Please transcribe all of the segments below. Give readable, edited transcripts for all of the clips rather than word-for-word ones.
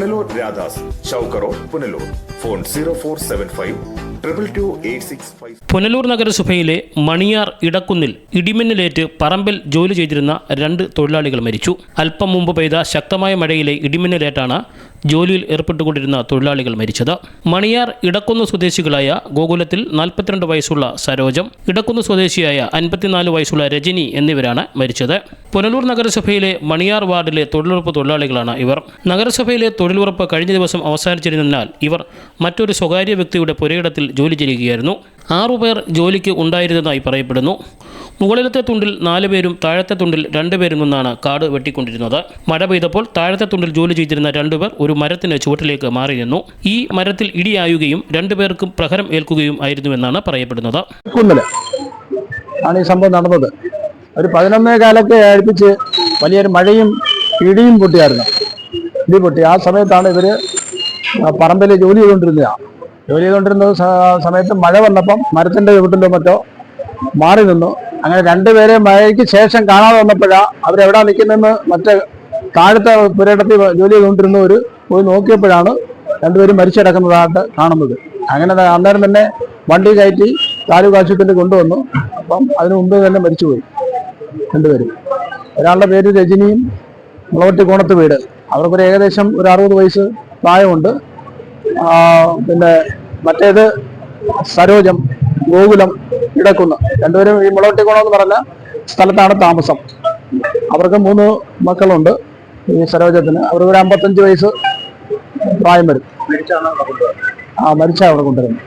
Punalur Radhas, Chowk road, Punalur. Phone 0475222865. Punalur നഗരസഭയിലെ മണിയാർ ഇടക്കുന്നിൽ ഇടിമിന്നലേറ്റ് പറമ്പിൽ ജോലി ചെയ്തിരുന്ന 2 തൊഴിലാളികൾ മരിച്ചു. അല്പം മുമ്പ് പെയ്ത ശക്തമായ മഴയിലെ ഇടിമിന്നലേറ്റാണ് ജോലിയിൽ ഏർപ്പെട്ടുകൊണ്ടിരുന്ന തൊഴിലാളികൾ മരിച്ചത്. മണിയാർ ഇടക്കുന്ന് സ്വദേശികളായ ഗോകുലത്തിൽ 42 വയസ്സുള്ള സരോജം, ഇടക്കുന്ന് സ്വദേശിയായ 54 വയസ്സുള്ള രജനി എന്നിവരാണ് മരിച്ചത്. പുനലൂർ നഗരസഭയിലെ മണിയാർ വാർഡിലെ തൊഴിലുറപ്പ് തൊഴിലാളികളാണ് ഇവർ. നഗരസഭയിലെ തൊഴിലുറപ്പ് കഴിഞ്ഞ ദിവസം അവസാനിച്ചിരുന്നതിനാൽ ഇവർ മറ്റൊരു സ്വകാര്യ വ്യക്തിയുടെ പുരയിടത്തിൽ ജോലി ചെയ്യുകയായിരുന്നു. 6 പേർ ജോലിക്ക് ഉണ്ടായിരുന്നതായി പറയപ്പെടുന്നു. മുകളിലത്തെ തുണ്ടിൽ 4 പേരും താഴത്തെ തുണ്ടിൽ 2 പേരും നിന്നാണ് കാട് വെട്ടിക്കൊണ്ടിരുന്നത്. മഴ പെയ്തപ്പോൾ താഴത്തെ തുണ്ടിൽ ജോലി ചെയ്തിരുന്ന 2 പേർ ഒരു മരത്തിന് ചുവട്ടിലേക്ക് മാറി നിന്നു. ഈ മരത്തിൽ ഇടിയായുകയും 2 പേർക്കും പ്രഹരം ഏൽക്കുകയും ആയിരുന്നുവെന്നാണ് പറയപ്പെടുന്നത്. ആണ് ഈ സംഭവം നടന്നത്. ഒരു 11 കാലൊക്കെ അടുപ്പിച്ച് വലിയൊരു മഴയും ഇടിയും പൊട്ടിയായിരുന്നു. ഇടി പൊട്ടി ആ സമയത്താണ് ഇവര് പറമ്പിൽ ജോലി ചെയ്തുകൊണ്ടിരുന്ന സമയത്ത് മഴ വന്നപ്പം മരത്തിന്റെ ചുവട്ടിലോ മറ്റോ മാറി നിന്നു. അങ്ങനെ 2 പേരെ മഴയ്ക്ക് ശേഷം കാണാതെ വന്നപ്പോഴാണ് അവരെവിടാ നിൽക്കുന്നതെന്ന് മറ്റേ താഴത്തെ പുരയിടത്തിൽ ജോലി ചെയ്തുകൊണ്ടിരുന്നവർ പോയി നോക്കിയപ്പോഴാണ് 2 പേരും മരിച്ചിടക്കുന്നതായിട്ട് കാണുന്നത്. അങ്ങനെ അന്നേരം തന്നെ വണ്ടി കയറ്റി താലൂക്ക് ആശുപത്രിയിൽ കൊണ്ടുവന്നു. അപ്പം അതിനു മുമ്പ് തന്നെ മരിച്ചുപോയി 2 പേരും. ഒരാളുടെ പേര് രജനിയും, മുളവട്ടിക്കോണത്ത് വീട്. അവർക്കൊരു ഏകദേശം ഒരു 60 വയസ്സ് പ്രായമുണ്ട്. പിന്നെ മറ്റേത് സരോജം, ഗോകുലം, ഇടക്കുന്ന്. 2 പേരും ഈ മുളവട്ടിക്കോണം എന്ന് പറഞ്ഞ സ്ഥലത്താണ് താമസം. അവർക്ക് 3 മക്കളുണ്ട്. ഈ സരോജത്തിന് അവർക്ക് ഒരു 55 വയസ്സ് പ്രായം വരും. മരിച്ച അവിടെ കൊണ്ടുവരുന്നു.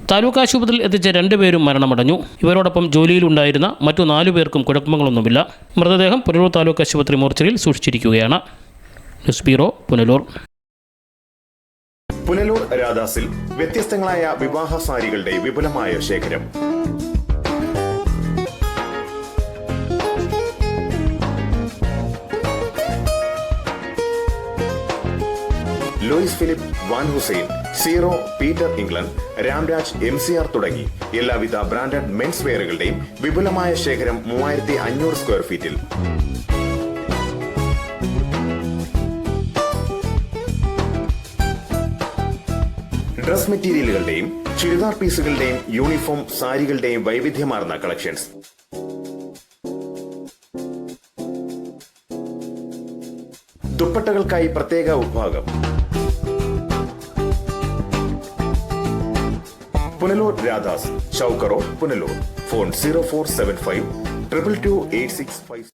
താലൂക്ക് ആശുപത്രിയിൽ എത്തിച്ച 2 പേരും മരണമടഞ്ഞു. ഇവരോടൊപ്പം ജോലിയിലുണ്ടായിരുന്ന മറ്റു 4 പേർക്കും കുഴപ്പങ്ങളൊന്നുമില്ല. മൃതദേഹം പുനലൂർ താലൂക്ക് ആശുപത്രി മോർച്ചറിയിൽ സൂക്ഷിച്ചിരിക്കുകയാണ്. News bureau, Punalur. പുനലൂർ രാധാസിൽ വ്യത്യസ്തങ്ങളായ വിവാഹ സാരികളുടെ വിപുലമായ ശേഖരം. Louis Philippe, Van Heusen, Zero, Peter England, Ramraj, MCR തുടങ്ങി എല്ലാവിധ ബ്രാൻഡഡ് മെൻസ് വെയറുകളുടെയും വിപുലമായ ശേഖരം 3500 സ്ക്വയർ ഫീറ്റിൽ. ഡ്രസ് മെറ്റീരിയലുകളുടെയും ചുരിദാർ പീസുകളുടെയും യൂണിഫോം സാരികളുടെയും വൈവിധ്യമാർന്ന കളക്ഷൻസ്. ദുപ്പട്ടകൾക്കായി പ്രത്യേക വിഭാഗം. പുനലൂർ രാധാസ്, ചൗക്ക് റോഡ്, പുനലൂർ. ഫോൺ 0475222865.